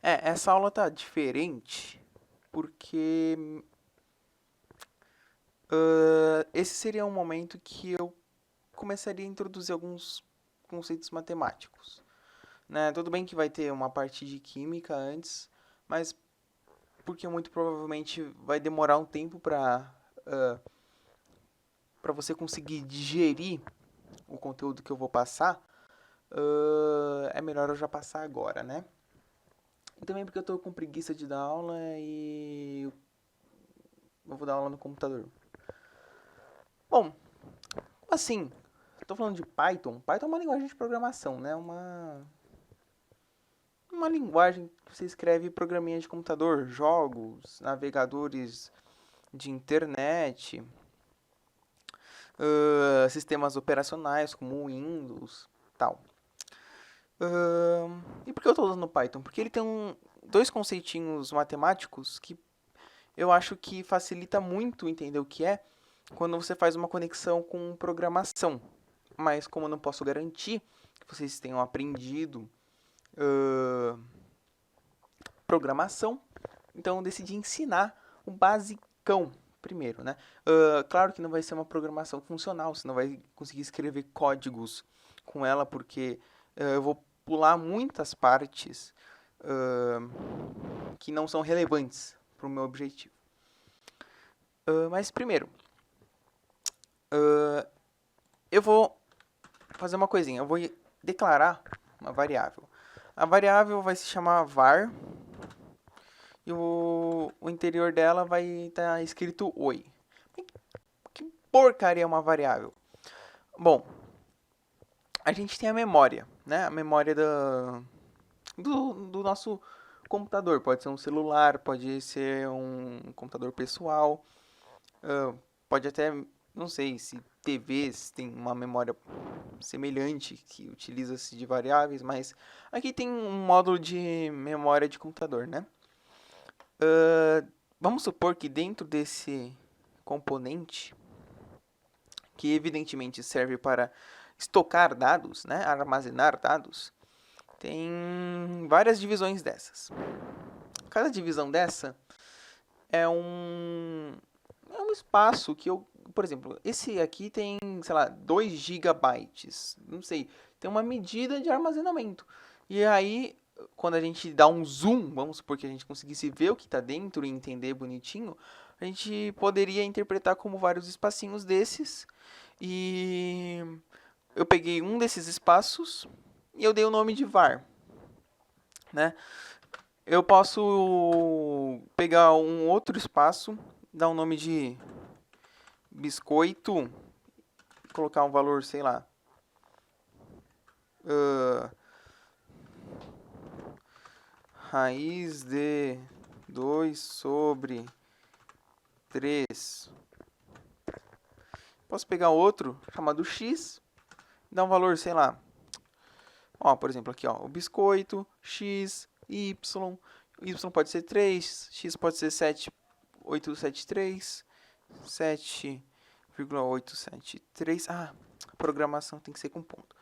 Essa aula tá diferente porque esse seria um momento que eu começaria a introduzir alguns conceitos matemáticos, né? Tudo bem que vai ter uma parte de química antes, mas porque muito provavelmente vai demorar um tempo para você conseguir digerir o conteúdo que eu vou passar, é melhor eu já passar agora, né? E também porque eu tô com preguiça de dar aula e eu vou dar aula no computador. Bom, assim, tô falando de Python. Python é uma linguagem de programação, né? Uma linguagem que você escreve programinha de computador, jogos, navegadores de internet, sistemas operacionais como o Windows, tal. E por que eu estou usando Python? Porque ele tem dois conceitinhos matemáticos que eu acho que facilita muito entender o que é quando você faz uma conexão com programação. Mas como eu não posso garantir que vocês tenham aprendido programação, então eu decidi ensinar o basicão primeiro, né? Claro que não vai ser uma programação funcional, você não vai conseguir escrever códigos com ela, porque eu vou pular muitas partes que não são relevantes para o meu objetivo. Mas primeiro, eu vou fazer uma coisinha, eu vou declarar uma variável. A variável vai se chamar var e o interior dela vai estar escrito oi. Que porcaria é uma variável? Bom, a gente tem a memória, né? A memória do nosso computador. Pode ser um celular, pode ser um computador pessoal, pode até, não sei se TVs tem uma memória semelhante que utiliza-se de variáveis, mas aqui tem um módulo de memória de computador, né? Vamos supor que dentro desse componente, que evidentemente serve para estocar dados, né, armazenar dados, tem várias divisões dessas. Cada divisão dessa é um espaço que eu, por exemplo, esse aqui tem, sei lá, 2 gigabytes, não sei, tem uma medida de armazenamento. E aí, quando a gente dá um zoom, vamos supor que a gente conseguisse ver o que está dentro e entender bonitinho, a gente poderia interpretar como vários espacinhos desses. E eu peguei um desses espaços e eu dei o nome de var, né? Eu posso pegar um outro espaço, dar um nome de biscoito, colocar um valor, sei lá, uh, raiz de 2 sobre 3. Posso pegar outro chamado x, dar um valor, sei lá, ó, por exemplo, aqui, ó, o biscoito, x, y, y pode ser 3, x pode ser 7,873, 7,873. Ah, a programação tem que ser com ponto.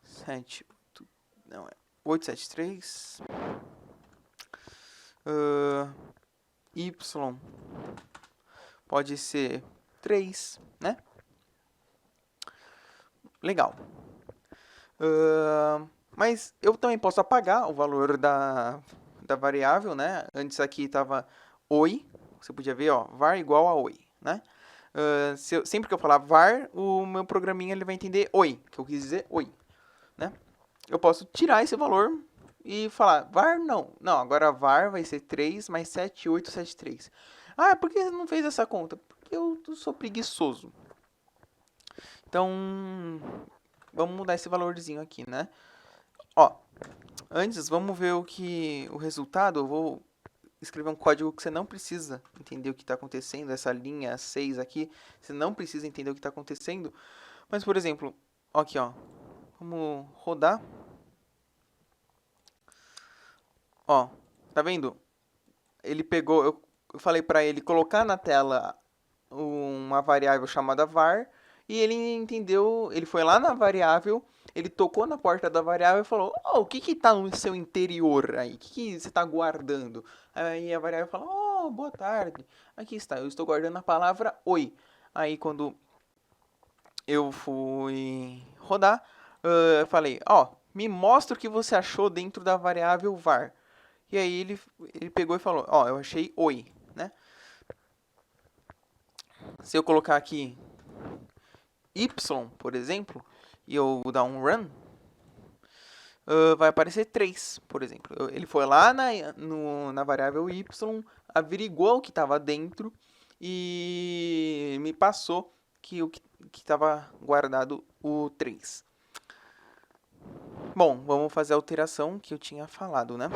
7, 8, não é 873. Y pode ser 3, né? Legal. Mas eu também posso apagar o valor da variável, né? Antes aqui estava oi, você podia ver, ó, var igual a oi, né? Sempre que eu falar var, o meu programinha ele vai entender oi, que eu quis dizer oi, né? Eu posso tirar esse valor e falar var não. Não, agora var vai ser 3 mais 7,873. Ah, por que você não fez essa conta? Porque eu sou preguiçoso. Então, vamos mudar esse valorzinho aqui, né? Ó, antes vamos ver o resultado. Eu vou escrever um código que você não precisa entender o que está acontecendo. Essa linha 6 aqui, você não precisa entender o que está acontecendo. Mas, por exemplo, aqui, ó, vamos rodar. Ó, tá vendo? Ele pegou, eu falei para ele colocar na tela uma variável chamada var e ele entendeu, ele foi lá na variável Ele tocou na porta da variável e falou: "Oh, o que que tá no seu interior aí? O que que você está guardando?" Aí a variável falou: "Oh, boa tarde. Aqui está, eu estou guardando a palavra oi." Aí quando eu fui rodar, eu falei: "Ó, me mostra o que você achou dentro da variável var." E aí ele pegou e falou: "Ó, eu achei oi, né?" Se eu colocar aqui y, por exemplo, e eu dar um run, vai aparecer 3, por exemplo. Ele foi lá na variável y, averiguou o que estava dentro e me passou que o que estava guardado o 3. Bom, vamos fazer a alteração que eu tinha falado, né?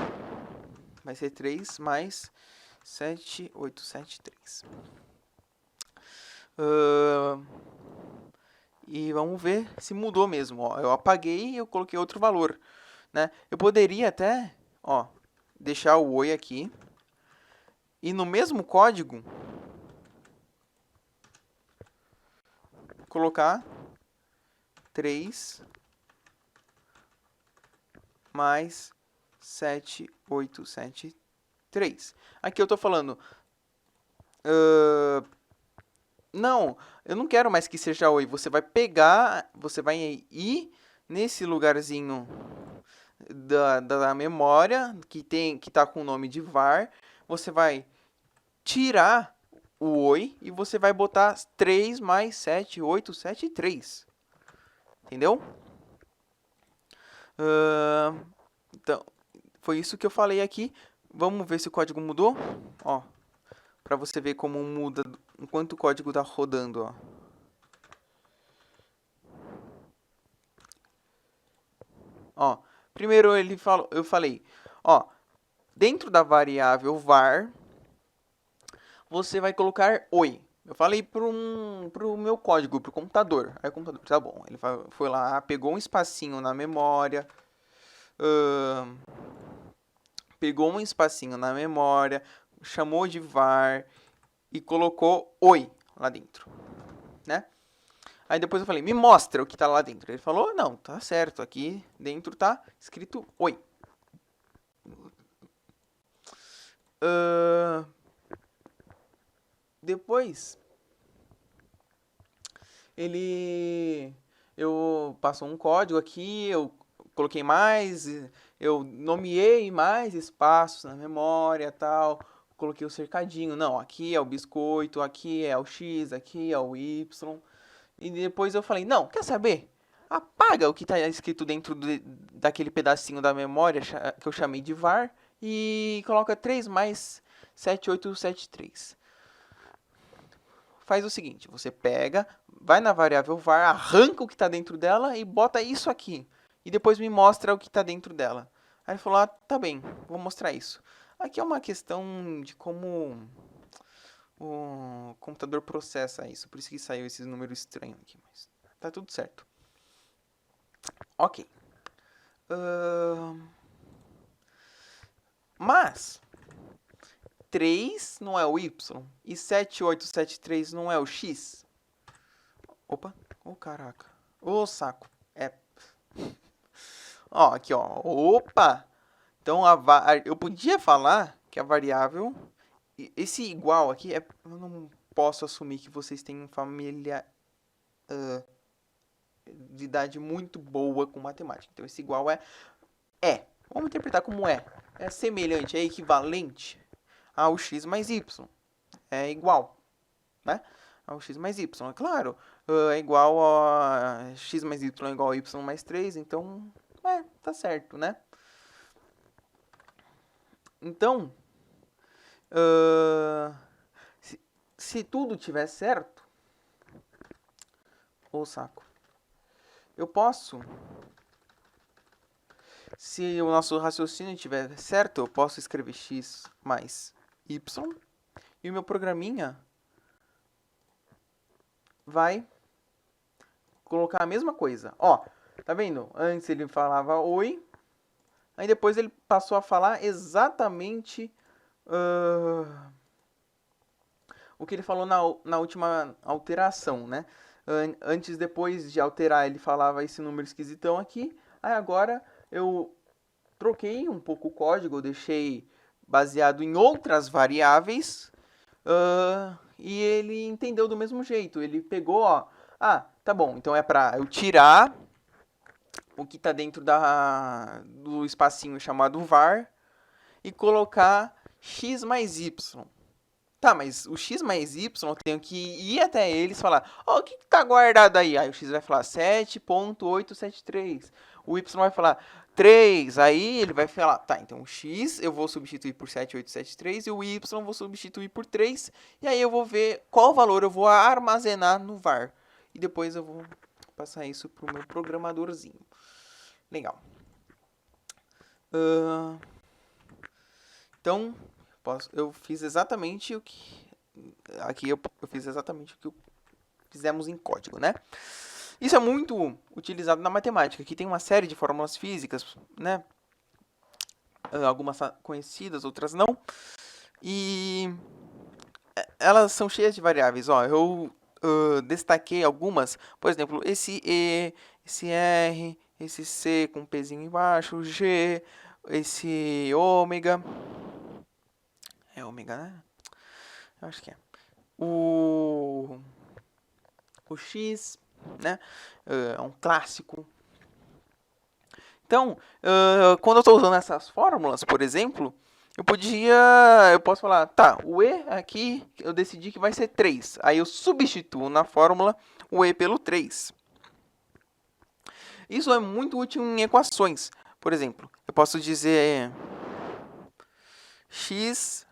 Vai ser 3 mais 7873. E vamos ver se mudou mesmo. Ó, eu apaguei e eu coloquei outro valor, né? Eu poderia até, ó, deixar o oi aqui e no mesmo código colocar 3 mais 7873. Aqui eu estou falando, não, eu não quero mais que seja oi. Você vai pegar, você vai ir nesse lugarzinho da memória que está com o nome de var. Você vai tirar o oi e você vai botar 3 mais 7873. Entendeu? Então, foi isso que eu falei aqui. Vamos ver se o código mudou. Ó, para você ver como muda enquanto o código está rodando. Ó. Ó, primeiro eu falei, ó, dentro da variável var, você vai colocar oi. Eu falei pro meu código, pro computador. Aí o computador, tá bom. Ele foi lá, pegou um espacinho na memória, chamou de var e colocou oi lá dentro, né? Aí depois eu falei, me mostra o que tá lá dentro. Ele falou, não, tá certo, aqui dentro tá escrito oi. Depois, eu passou um código aqui, eu coloquei mais, eu nomeei mais espaços na memória, tal, coloquei o cercadinho. Não, aqui é o biscoito, aqui é o X, aqui é o Y. E depois eu falei, não, quer saber? Apaga o que está escrito dentro daquele pedacinho da memória que eu chamei de var e coloca 3 mais 7873. Faz o seguinte, você pega, vai na variável var, arranca o que está dentro dela e bota isso aqui. E depois me mostra o que está dentro dela. Aí ele falou, tá bem, vou mostrar isso. Aqui é uma questão de como o computador processa isso. Por isso que saiu esse número estranho aqui. Mas tá tudo certo. Ok. Mas 3 não é o Y e 7873 não é o X. Opa, caraca. Saco. Ó, aqui ó. Opa! Então eu podia falar que a variável, esse igual aqui, eu não posso assumir que vocês têm família de idade muito boa com matemática. Então esse igual é. Vamos interpretar como é. É semelhante, é equivalente ao x mais y. É igual, né? Ao x mais y. É claro, é igual a x mais y é igual a y mais 3, então, tá certo, né? Então, se tudo tiver certo, saco, eu posso, se o nosso raciocínio estiver certo, eu posso escrever x mais y e o meu programinha vai colocar a mesma coisa. Ó, tá vendo? Antes ele falava oi, aí depois ele passou a falar exatamente o que ele falou na última alteração, né? Antes, depois de alterar, ele falava esse número esquisitão aqui. Aí agora eu troquei um pouco o código, eu deixei baseado em outras variáveis. E ele entendeu do mesmo jeito. Ele pegou, ó. Ah, tá bom. Então é pra eu tirar o que está dentro do espacinho chamado var e colocar x mais y. Tá, mas o x mais y eu tenho que ir até eles e falar, ó, o que está guardado aí? Aí o x vai falar 7.873. O y vai falar 3. Aí ele vai falar, tá, então o x eu vou substituir por 7.873 e o y eu vou substituir por 3. E aí eu vou ver qual valor eu vou armazenar no var. E depois eu vou passar isso para o meu programadorzinho. Legal. Então, eu fiz exatamente o que... Aqui eu fiz exatamente o que fizemos em código, né? Isso é muito utilizado na matemática. Aqui tem uma série de fórmulas físicas, né? Algumas conhecidas, outras não. E elas são cheias de variáveis. Ó, eu destaquei algumas. Por exemplo, esse E, esse R, esse C com um Pzinho embaixo, G, esse ômega. É ômega, né? Eu acho que é. O X, né? É um clássico. Então, quando eu estou usando essas fórmulas, por exemplo, eu posso falar, tá, o E aqui eu decidi que vai ser 3. Aí eu substituo na fórmula o E pelo 3. Isso é muito útil em equações. Por exemplo, eu posso dizer x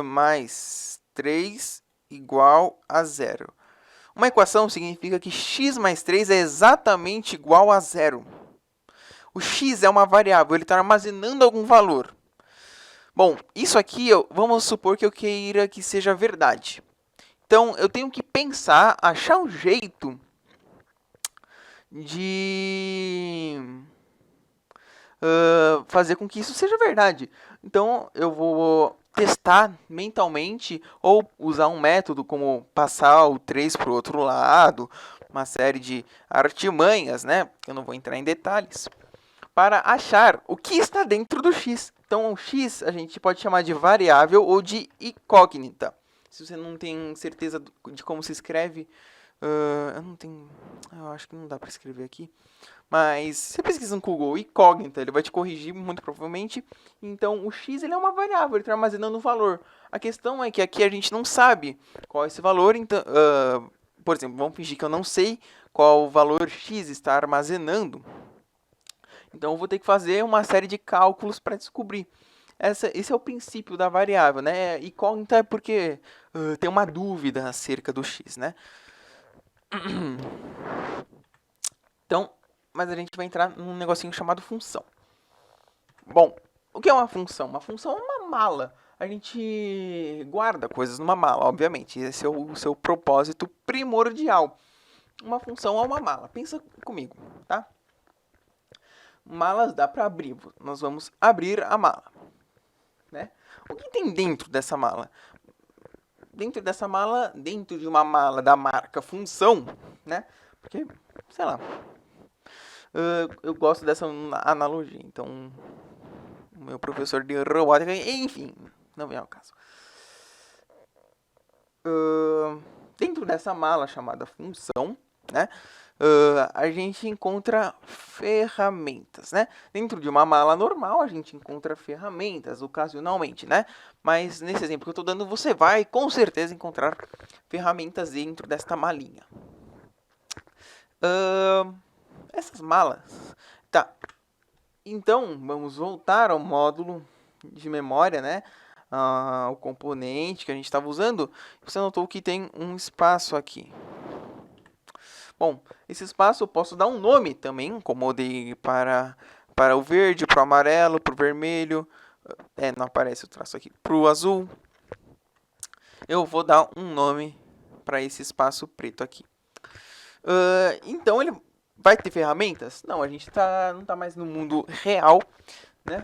mais 3 igual a 0. Uma equação significa que x mais 3 é exatamente igual a 0. O x é uma variável, ele está armazenando algum valor. Bom, isso aqui, vamos supor que eu queira que seja verdade. Então, eu tenho que pensar, achar um jeito de fazer com que isso seja verdade. Então, eu vou testar mentalmente ou usar um método como passar o 3 para o outro lado, uma série de artimanhas, né? Eu não vou entrar em detalhes, para achar o que está dentro do x. Então, o x a gente pode chamar de variável ou de incógnita. Se você não tem certeza de como se escreve, eu acho que não dá para escrever aqui. Mas se você pesquisa no Google incógnita, ele vai te corrigir muito provavelmente. Então, o x ele é uma variável, ele está armazenando um valor. A questão é que aqui a gente não sabe qual é esse valor. Então, por exemplo, vamos fingir que eu não sei qual o valor x está armazenando. Então, eu vou ter que fazer uma série de cálculos para descobrir. Esse é o princípio da variável, né? Incógnita é porque tem uma dúvida acerca do x, né? Então, mas a gente vai entrar num negocinho chamado função. Bom, o que é uma função? Uma função é uma mala. A gente guarda coisas numa mala, obviamente. Esse é o seu propósito primordial. Uma função é uma mala. Pensa comigo, tá? Malas dá para abrir. Nós vamos abrir a mala, né? O que tem dentro dessa mala? Dentro dessa mala, dentro de uma mala da marca função, né? Porque, sei lá, eu gosto dessa analogia. Então, o meu professor de robótica, enfim, não vem ao caso. Dentro dessa mala chamada função, né? A gente encontra ferramentas, né? Dentro de uma mala normal, a gente encontra ferramentas, ocasionalmente, né? Mas nesse exemplo que eu estou dando, você vai com certeza encontrar ferramentas dentro desta malinha. Essas malas... Tá. Então, vamos voltar ao módulo de memória, né? O componente que a gente estava usando. Você notou que tem um espaço aqui. Bom, esse espaço eu posso dar um nome também, como eu dei para o verde, para o amarelo, para o vermelho. Não aparece o traço aqui. Para o azul. Eu vou dar um nome para esse espaço preto aqui. Então, ele vai ter ferramentas? Não, a gente não está mais no mundo real, né?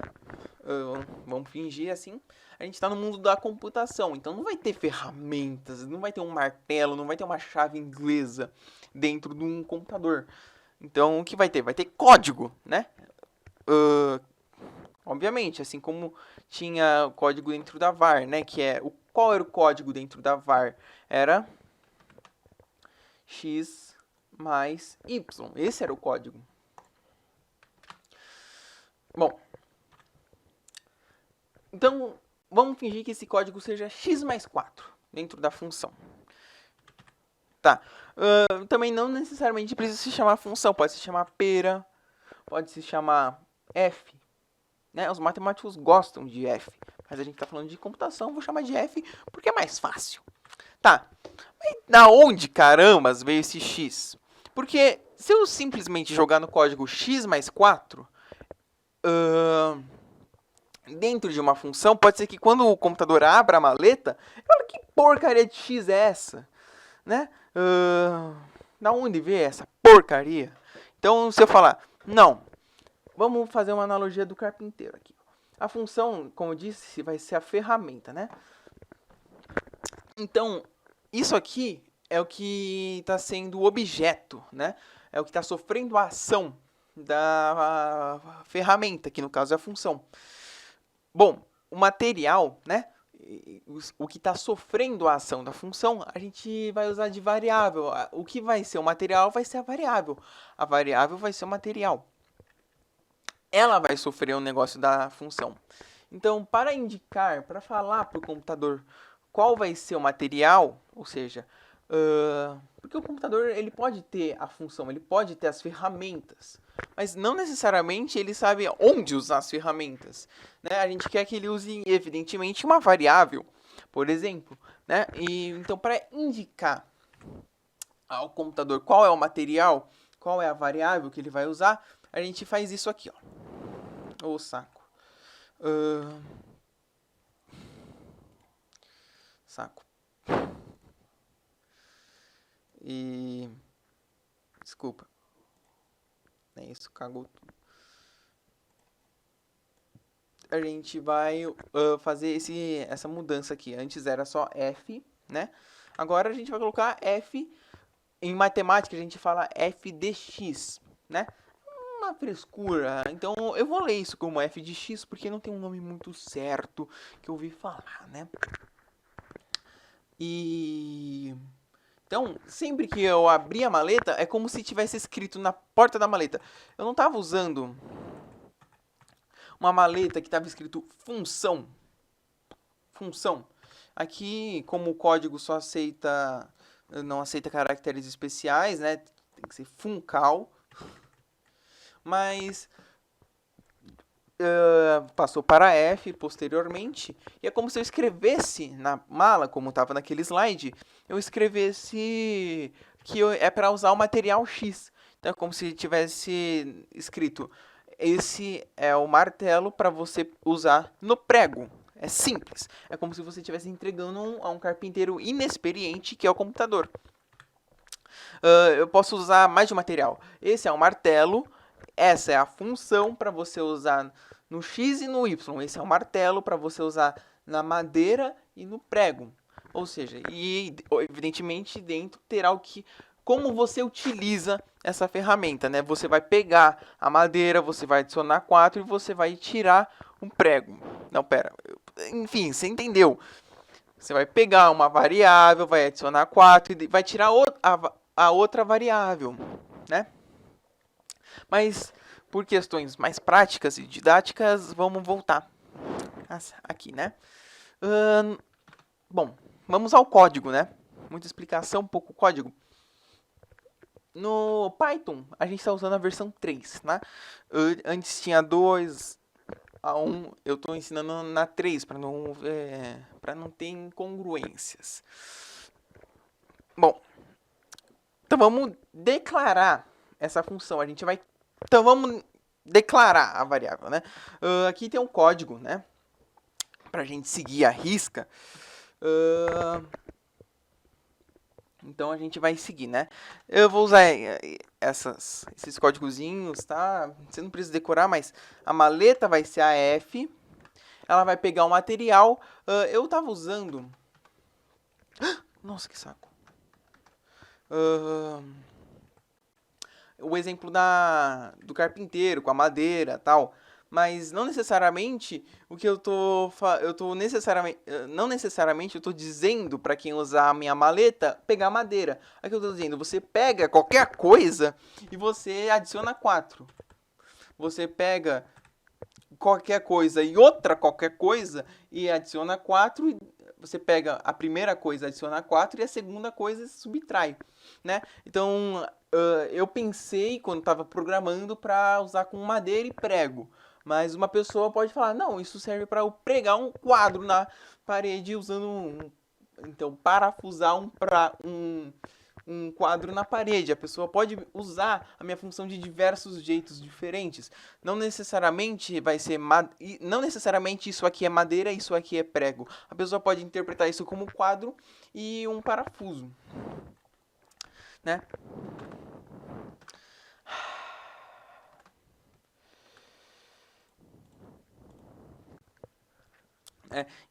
vamos fingir assim, a gente está no mundo da computação, então não vai ter ferramentas, não vai ter um martelo, não vai ter uma chave inglesa dentro de um computador. Então, o que vai ter? Vai ter código, né? Uh, obviamente, assim como tinha código dentro da var, né? Qual era o código dentro da var? Era x mais y. Esse era o código. Bom, então vamos fingir que esse código seja x mais 4 dentro da função. Tá. Também não necessariamente precisa se chamar função, pode se chamar pera, pode se chamar f. Né? Os matemáticos gostam de f, mas a gente está falando de computação, vou chamar de f porque é mais fácil. Tá. Mas da onde carambas veio esse x? Porque se eu simplesmente jogar no código x mais 4, dentro de uma função, pode ser que quando o computador abra a maleta, ele fala, que porcaria de x é essa? Né? Da onde veio essa porcaria? Então, se eu falar, não, vamos fazer uma analogia do carpinteiro aqui. A função, como eu disse, vai ser a ferramenta, né? Então, isso aqui é o que está sendo o objeto, né? É o que está sofrendo a ação da ferramenta, que no caso é a função. Bom, o material, né? O que está sofrendo a ação da função, a gente vai usar de variável. O que vai ser o material vai ser a variável. A variável vai ser o material. Ela vai sofrer o negócio da função. Então, para indicar, para falar para o computador qual vai ser o material, ou seja, porque o computador ele pode ter a função, ele pode ter as ferramentas, mas não necessariamente ele sabe onde usar as ferramentas. Né? A gente quer que ele use, evidentemente, uma variável, por exemplo. Né? Então, para indicar ao computador qual é o material, qual é a variável que ele vai usar, a gente faz isso aqui. Ô, saco. Saco. E... desculpa. É isso, cagou tudo. A gente vai fazer essa mudança aqui. Antes era só f, né? Agora a gente vai colocar f. Em matemática a gente fala f de x, né? Uma frescura. Então eu vou ler isso como f de x porque não tem um nome muito certo que eu ouvi falar, né? E... então, sempre que eu abri a maleta, é como se tivesse escrito na porta da maleta. Eu não estava usando uma maleta que estava escrito função. Função. Aqui, como o código só não aceita caracteres especiais, né? Tem que ser funcal. Mas passou para F posteriormente. E é como se eu escrevesse na mala, como estava naquele slide, eu escrevesse que é para usar o material X. Então é como se tivesse escrito: esse é o martelo para você usar no prego. É simples. É como se você estivesse entregando a um carpinteiro inexperiente, que é o computador. Eu posso usar mais de um material. Esse é o martelo. Essa é a função para você usar no X e no Y. Esse é o martelo para você usar na madeira e no prego. Ou seja, e evidentemente dentro terá o que... como você utiliza essa ferramenta, né? Você vai pegar a madeira, você vai adicionar 4 e você vai tirar um prego. Não, pera. Enfim, você entendeu. Você vai pegar uma variável, vai adicionar 4 e vai tirar a outra variável, né? Mas por questões mais práticas e didáticas, vamos voltar aqui, né? Bom, vamos ao código, né? Muita explicação, pouco código. No Python, a gente está usando a versão 3, né? Antes tinha 2, a 1, eu estou ensinando na 3, para não ter incongruências. Bom, então vamos declarar essa função. Então vamos declarar a variável, né? Aqui tem um código, né? Pra gente seguir a risca. Então a gente vai seguir, né? Eu vou usar esses códigozinhos, tá? Você não precisa decorar, mas a maleta vai ser a F. ela vai pegar o material. Eu tava usando... Nossa, que saco. O exemplo do carpinteiro, com a madeira tal. Mas não necessariamente o que eu tô necessariamente, não necessariamente eu tô dizendo para quem usar a minha maleta pegar madeira. Aqui eu tô dizendo, você pega qualquer coisa e você adiciona 4. Você pega qualquer coisa e outra qualquer coisa e adiciona 4. Você pega a primeira coisa, adiciona 4 e a segunda coisa subtrai, né? Então, eu pensei quando estava programando para usar com madeira e prego. Mas uma pessoa pode falar, não, isso serve para eu pregar um quadro na parede usando então, parafusar um quadro na parede. A pessoa pode usar a minha função de diversos jeitos diferentes. Não necessariamente vai ser não necessariamente isso aqui é madeira, isso aqui é prego. A pessoa pode interpretar isso como quadro e um parafuso, né?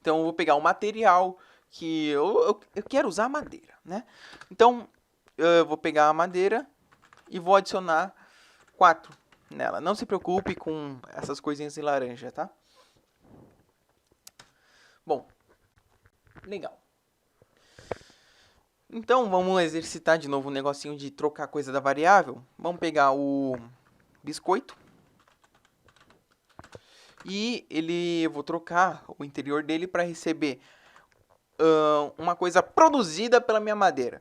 Então eu vou pegar um material que eu quero usar madeira, né? Então eu vou pegar a madeira e vou adicionar 4 nela. Não se preocupe com essas coisinhas em laranja, tá? Bom, legal. Então vamos exercitar de novo o negocinho de trocar coisa da variável. Vamos pegar o biscoito. E eu vou trocar o interior dele para receber uma coisa produzida pela minha madeira.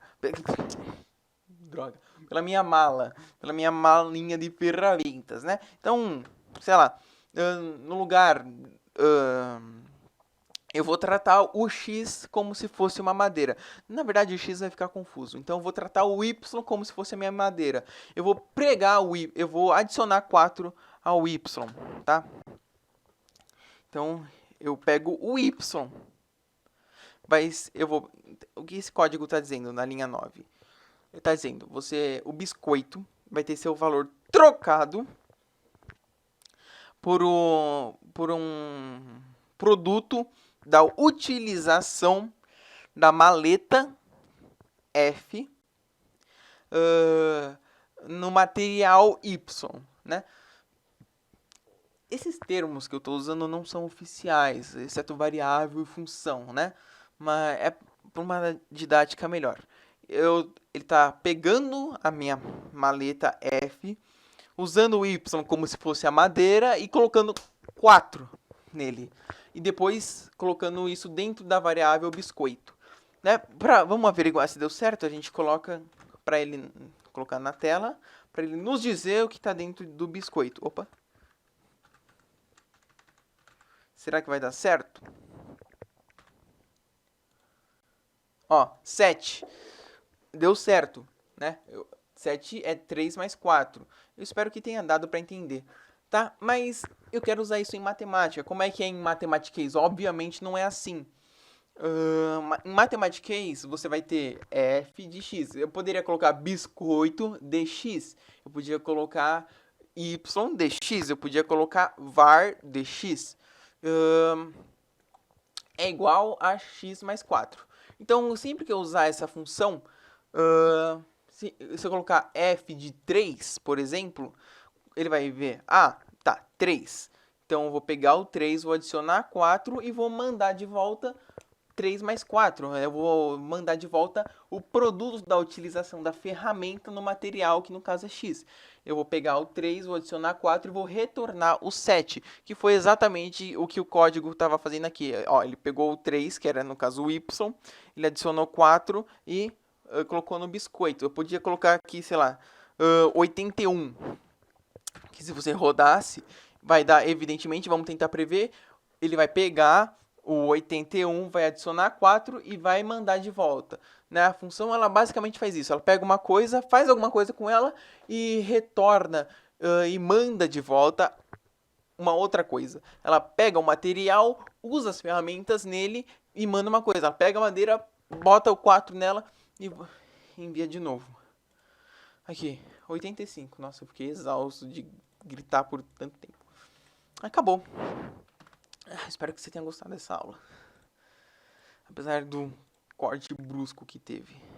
Droga. Pela minha mala. Pela minha malinha de ferramentas, né? Então, sei lá. No lugar... eu vou tratar o X como se fosse uma madeira. Na verdade, o X vai ficar confuso. Então, eu vou tratar o Y como se fosse a minha madeira. Eu vou pregar o Y. Eu vou adicionar 4 ao Y, tá? Então, eu pego o Y. O que esse código está dizendo na linha 9? Ele está dizendo, o biscoito vai ter seu valor trocado por um produto da utilização da maleta F no material Y, né? Esses termos que eu estou usando não são oficiais, exceto variável e função, né? Mas é por uma didática melhor. Ele está pegando a minha maleta F, usando o Y como se fosse a madeira e colocando 4 nele. E depois colocando isso dentro da variável biscoito. Né? Vamos averiguar se deu certo, a gente coloca para ele colocar na tela, para ele nos dizer o que está dentro do biscoito. Opa! Será que vai dar certo? Ó, 7. Deu certo, né? 7 é 3 mais 4. Eu espero que tenha dado para entender. Tá? Mas eu quero usar isso em matemática. Como é que é em Mathematics? Obviamente não é assim. Em Mathematics você vai ter f de x. Eu poderia colocar biscoito dx. Eu podia colocar y dx. Eu podia colocar var dx. É igual a x mais 4. Então, sempre que eu usar essa função, se eu colocar f de 3, por exemplo, ele vai ver, tá, 3. Então, eu vou pegar o 3, vou adicionar 4 e vou mandar de volta 3 mais 4. Eu vou mandar de volta o produto da utilização da ferramenta no material, que no caso é x. Eu vou pegar o 3, vou adicionar 4 e vou retornar o 7, que foi exatamente o que o código estava fazendo aqui. Ó, ele pegou o 3, que era no caso o y, ele adicionou 4 e colocou no biscoito. Eu podia colocar aqui, sei lá, 81, que se você rodasse, vai dar, evidentemente, vamos tentar prever, ele vai pegar o 81, vai adicionar 4 e vai mandar de volta. Né? A função, ela basicamente faz isso. Ela pega uma coisa, faz alguma coisa com ela e retorna e manda de volta uma outra coisa. Ela pega o material, usa as ferramentas nele e manda uma coisa. Ela pega a madeira, bota o 4 nela e envia de novo. Aqui, 85. Nossa, eu fiquei exausto de gritar por tanto tempo. Acabou. Espero que você tenha gostado dessa aula. Apesar do corte brusco que teve.